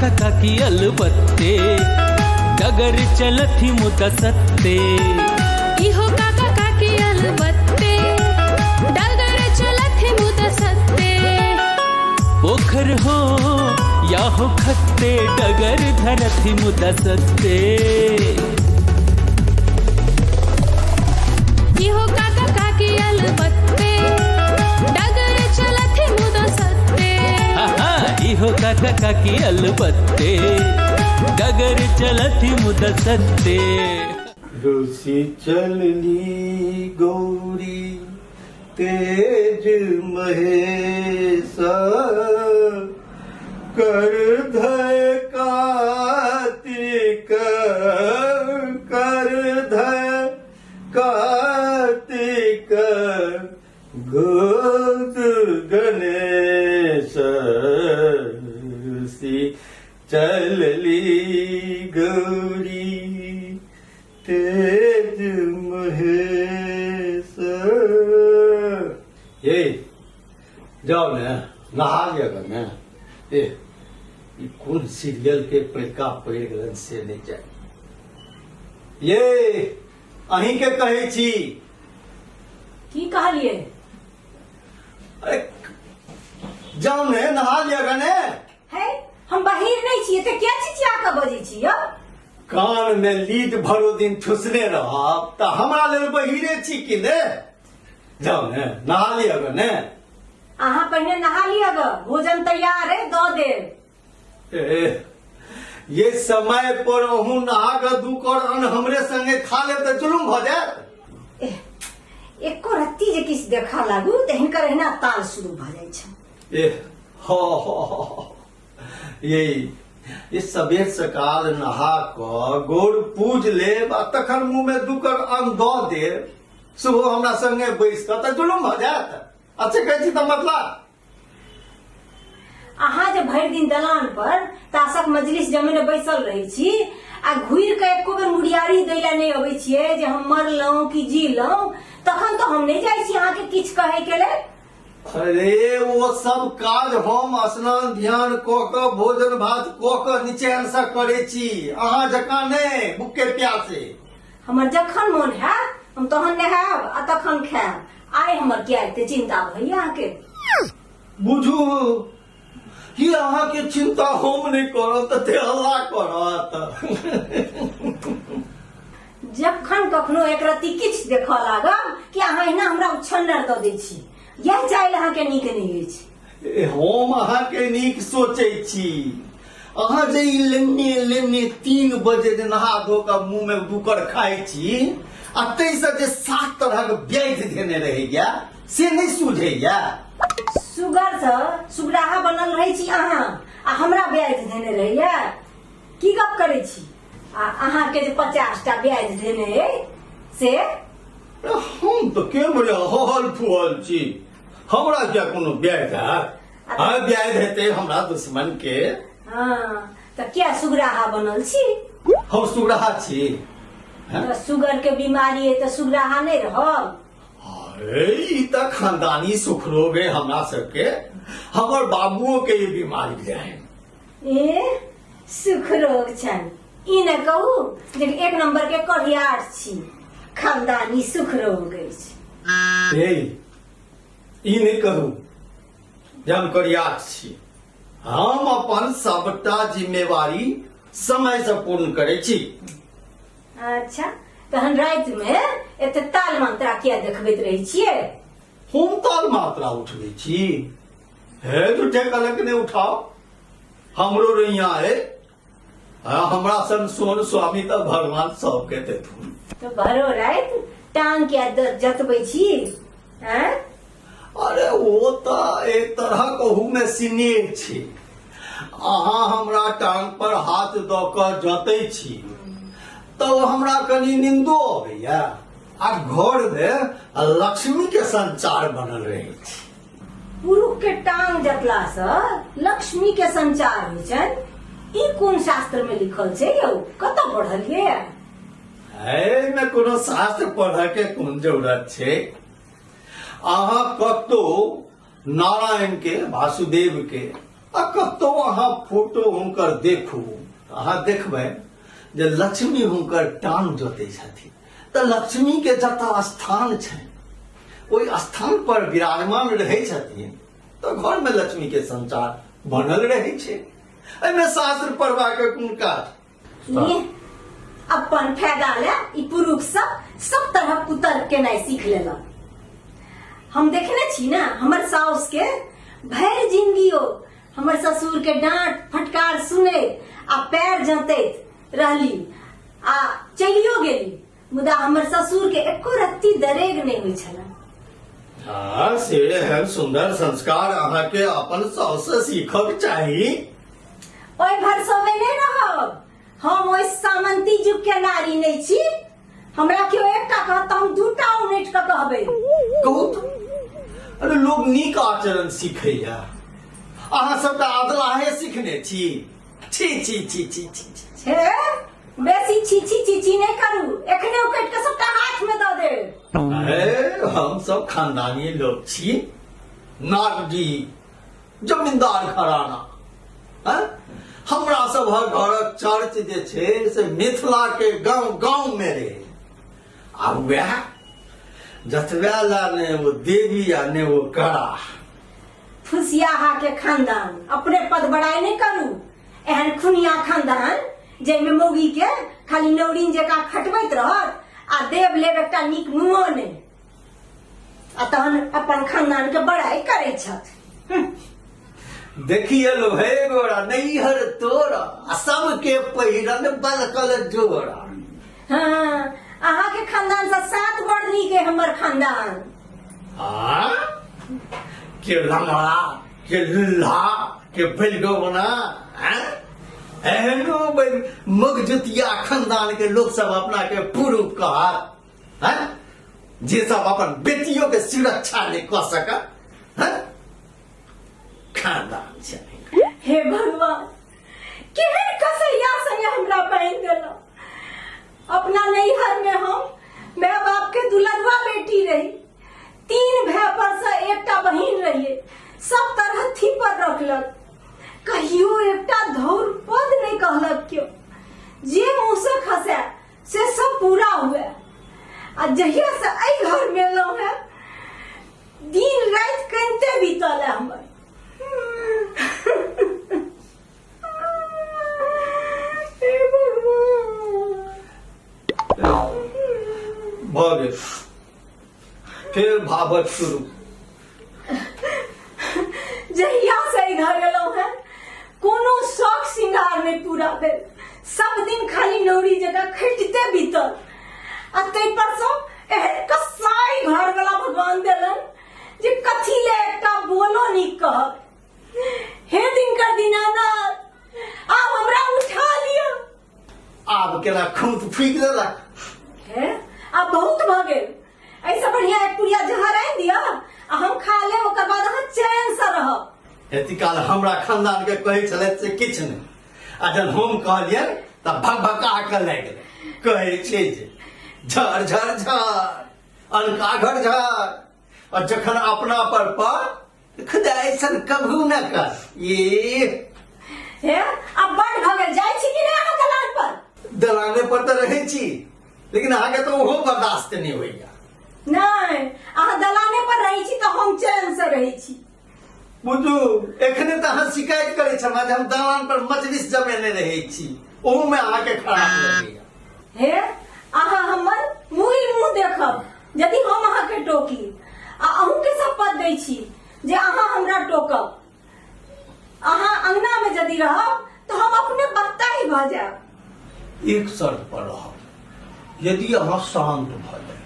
काका काकी अलबत्ते डगर चलथी मुदा सत्ते। इहो काका काकी अलबत्ते डगर चलथी मुदा सत्ते। पोखर हो या हो खत्ते डगर धरथी मुदा सत्ते। इहो काका काकी अलबत्ते डगर चलथी मुदा सत्ते। इहो काका काकी अलबत्ते डगर चलथी मुदा सत्ते। रूसी चलनी गौरी तेज महेशा कर धय कार्तिक कर धय कार्तिक गोद गणेश। रूसी चलली गौरी तेज महेश। ये जाओ न नहा लिया कर न। ये कौन सीरियल के पैका पड़ गलन से नहीं जाए। ये अहीं के कहे छी की कहलिए? अरे जाओ न नहा लिया कर न। है हम बाहर नहीं छिए तो क्या चिचिया के बजे छी यो? कान में लीड भरो दिन ठुसने रहा तो हमारा लेल बहिरे छी कि ने। जाओ न नहा लिया कर न। अहाँ पहले नहा लिया ग, भोजन तैयार है दो दे। ये समय पर अहू नहा कर दू कर अन्न हमरे संगे खा ले तो जुलुम भ जाए। एको रत्ती जे किछ देखा लागू त हिनकर एहना ताल शुरू भ जाय छै। ये सबेर सकाल नहा क गोड़ पूज ले तखन मुंह में दू कर अन्न द दे सुबह हमरा संगे बैस क त जुलुम भ जाए। अच्छा कहै छी त मतलब अहाँ जे भरि दिन दलान पर ताशक मजलिस जमे बैसल रही छी आ घुर के एको बेर मुड़ियारी दै ला नहीं अबै छियै जे हम मरलौं कि जीलौं, तखन तो हम नहीं जाय छी अहाँ के किछ कहे के लेल। अरे वो सब काज हम स्नान ध्यान क के भोजन भात क के निचेन से करे छी। अहाँ जकां नहीं भूखे प्यासे। हमर जखन मोन हैत हम तहन नहायब आ तखन खायब। आइ हमर किया एते चिंता भइया अहाँ के? बुझू कि अहाँ के चिंता हम नहीं करत ते अल्लाह करत। जखन कखनो एक रत्ती किछ देखऽ लागब कि अहाँ एहना हमरा उछन्नर दऽ दै छी, यह चाइल अहाँ के नीक नहीं अछि। हम अहाँ के नीक सोचे छी। अहाँ जे लेने लेने 3 बजे जे नहा धो के मुंह में दुकर खाए छी आ तैसे जे 7 तरह के व्याधि देने रहैया से नहीं सूझैया। सुगर से सुगराहा बनल रहे छी अहाँ आ हमरा व्याधि देने रहैया। की गप करे छी? आ अहाँ के जे 50टा व्याधि देने है से हम तो के बड़े हल फुहल छी। हमरा क्या कोनो व्याधि है? हाँ व्याधि हेते हमरा दुश्मन के। हाँ तो क्या सुगराहा बनल छी? हम सुगराहा छी। तो सुगर के बीमारी है तो सुगराहा नहीं रहल। अरे ई त खानदानी सुख रोग है हमरा सबके। हमर बाबुओ के ये बीमारी रहे। ए सुख रोग छन ई न कहू जे 1 नंबर के कढ़ियार छी, खानदानी सुख रोग अछि। ई नहीं कहू जे हम करियार छी। हम अपन सबटा जिम्मेवारी समय से पूर्ण करे छी। अच्छा तहन रात में एते ताल मंत्रा किया देखबैत रही छियै? हम ताल मात्रा उठबै छी। हे झूठे कलक ने उठाओ हमरो रैया है। हमरा सन सोन स्वामी तो भगवान सबके देथुन। तो भरो रात टांग किया जतबै छी? हैं? अरे वो तो एक तरह कहू में सिनेह छी। अहाँ हमरा टांग पर हाथ दऽ कऽ जतै छी तो हमरा कनी निंदो अबैया आ घर में लक्ष्मी के संचार बनल रहे छी। पुरुष के टांग जतला से लक्ष्मी के संचार होइ छन, ई कोन शास्त्र में लिखल छै यौ? कतऽ पढ़लियै? में कोनो शास्त्र पढ़ के कोन जरूरत छै? अहाँ कतो नारायण के वासुदेव के आ कतो अहाँ फोटो हुनकर देखू अहाँ देखबै जे लक्ष्मी हुनकर टांग जोते छथिन तऽ लक्ष्मी के जतऽ स्थान छै ओहि स्थान पर विराजमान रहै छथिन तऽ घर में लक्ष्मी के संचार बनल रहै छै। एहिमे शास्त्र पढ़बाके कोन काज। ये अपन फायदा ले ई पुरुष सब तरह कुतर्क के नहीं सीख लेला। हम देखने छी ना हमर साउस के भर जिंदगी हमर ससुर के डांट फटकार सुने आ पैर जतैत रहली आ चलियो गेली, मुदा हमर ससुर के एको रत्ती दरेग नहीं हुई छला। हाँ से एहन सुंदर संस्कार अहाँ के अपन साउस से सीखब चाही। ओइ भरसोमे नहीं रहब, हम ओइ सामंती युग के नारी नहीं छी। हमरा केओ एकटा कहत हम दूटा उनेट के कहबै। कहू तऽ अरे लोग नीक आचरण सीखैया, अहाँ सबटा अदलाहे सीखने छी। छी छी छी छी छी छी। छे बेसी छी छी छी नहीं करू, एखने उकट के सबटा हाथ में दऽ दे। अरे हम सब खानदानी लोग छी, नागजी जमींदार घराना। हाँ? हमरा सब घरक चर्च जे छै से मिथिला के गांव गांव में रहे। आ वह जतबे ला ने वो देवी आ ने वो कड़ा। फुसियाहा के खानदान अपने पद बड़ाई नहीं करू। एहन खुनिया खानदान जेमे मौगी के खाली नौरीन जका खटबैत रहत आ देव लेब एकटा नीक मुंहो ने आ तहन अपन खानदान के बड़ाई करै छथि। देखिए लो हे गोरा नैहर तोरा आ सबके पहिरन बलकल जोरा। हाँ अहाँ के खानदान से 7 बड़ नीक है हमर खानदान। हाँ के लंगड़ा के लुल्हा के बैलगोना एहनो मगजुतिया खानदान के लोग सब अपना के पुरुष कहत, जे सब अपन बेटियों के सुरक्षा नहीं कर सकत खानदान छै। हे भगवान केहन कसैया संगे हमरा बांधि देला। अपना नैहर में हम माय बाप के दुल्हवा बेटी रही, 3 भाई पर से एकटा बहिन रहिए, सब तरह थी पर रखलक, कहियो एकटा धौर पद नहीं कहलक क्यों। जे मुंह से खसे से सब पूरा हुए। आ जहिया से आई घर में लो है दिन रात कनते बीतल है हमर। भऽ गेल फिर भावत शुरू। जहिया से इधर गेलौं है कोनो शौक श्रृंगार नहीं पूरा भेल, सब दिन खाली नौरी जगह खटते बीतल। आ तै पर सब एहन कसाई घर वाला भगवान देलन जे कथी ले एकटा बोलो नहीं कहब। हे दिनकर दीनानाथ आब हमरा उठा लिया। आब केला खूंट फूक देलक। है अब बहुत भ गेल, ऐसा बढ़िया एक पुड़िया जहर आनि दिया आ हम खा ले, ओकर बाद अहाँ चैन से रहब। एती काल हमरा खानदान के कहै छलथि से किछु नहीं, आ जब हम कहलियै तब भकभका के लागि गेलै। कहै छै जे झर झर झर अनका घर झर, और जखन अपना पर खुदा ऐसन कभू न कर। ये हे अब बड़ भ गेल, जाइ छी कि नहीं अहाँ दलान पर? दलाने पर तो रहै छी, लेकिन अहाँ के तो ओहो बर्दाश्त नहीं होइया। नहीं अहाँ दलाने पर रही छी तो हम चैन से रही छी। बुझू एखने तो अहाँ शिकायत करे छला जे हम दलान पर मजलिस जमेने रहै छी, ओहू में अहाँ के खराब लगैया। हे अहाँ हमर मुंह देखब यदि हम अहाँ के टोकी, आ अहूँ के शपथ दै छी जे अहाँ हमरा टोकब। अहाँ अंगना में यदि रहब तो हम अपने बत्ता ही भ जाएब। एक शर्त पर रहब, यदि अहाँ शांत भ जाए।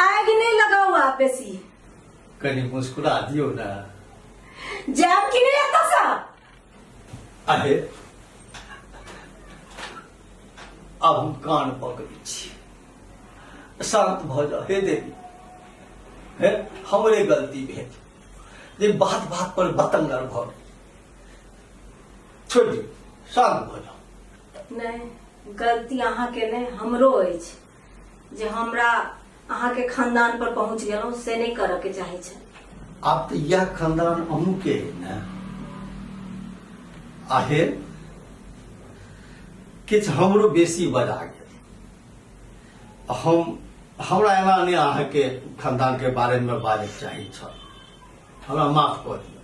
आग नहीं लगाऊ आप बेसी। कनी मुस्कुरा दियो ना। जाब कि नहीं आता सा? अहे अब हम कान पकड़े छी, शांत भ जा। हे देवी, हे हमरे गलती भेल जे बात बात पर बतंगर भ गेल। छोड़ दियो, शांत भ जाओ। नहीं गलती अहाँ के नहीं हमरो अछि जे हमरा अहाँ के खानदान पर पहुंच गेलौं, से नहीं करऽ के चाहे छै। आप तो यह खानदान अहू के है ना। आहे किछ हमरो बेसी बजा गेल। हमरा एना नहीं अहाँके खानदान के बारे में बाजै चाही छल, हमरा माफ कर दियौ।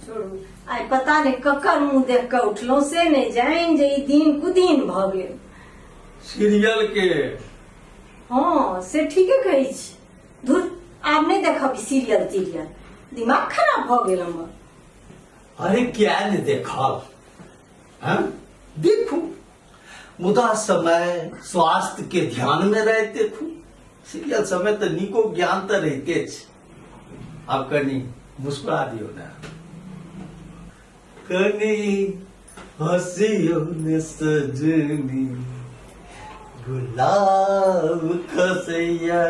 छोड़ू, आइ पता नहीं ककर मुंह देख के उठलो से नहीं जाइन जे ई दिन कुदिन भ गेल। सीरियल के हाँ से ठीके कहै छी। धुर, आब नहीं देखब सीरियल तीरियल, दिमाग खराब भ गेल हमर। अरे क्या ने देखल, हैं? देखू, मुदा समय स्वास्थ्य के ध्यान में रह देखू। सीरियल समय तो निको ज्ञान तो रहते छ। अब कनी मुस्कुरा दियो ना, कनी हंसियो ने सजनी गुलाब खसैया।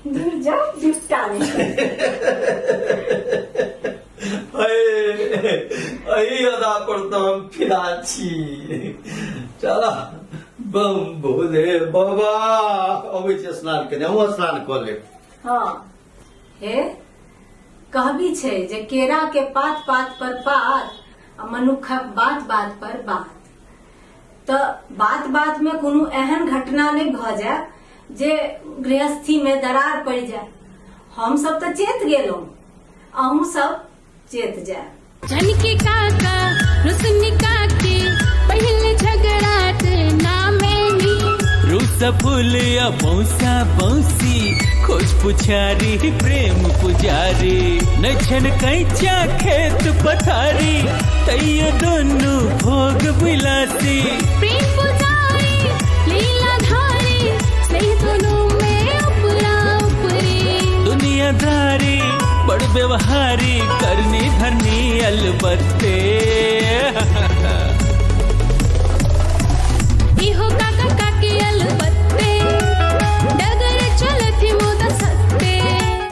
दूर जाओ, बिफ्टा नहीं। अही अदा पर तो हम फिरा छी। चला बम भोले बाबा, अबै छै स्नान करने, हम स्नान कऽ लेब। हाँ हे कहबी छै जे केरा के पात पात पर पात आ मनुखक बात बात पर बात। तो बात बात में कोनो एहन घटना नहीं भ जाए जे गृहस्थी में दरार पड़ जाए। हम सब तो चेत गेलहुं, अहूँ सब चेत जाए। झनकी काका रुसनी काकी पहले झगड़ाट नामेनी। रूसा फूल या पौसा पौसी खोज पुछारी प्रेम पुजारी। न छन कैचा खेत पथारी तैयो दोनों भोग बिलासी। प्रेम पुजारी लीलाधारी स्नेह दोनों में उपरा उपरी। दुनियादारी बड़ व्यवहारी करनी धरनी अलबत्ते।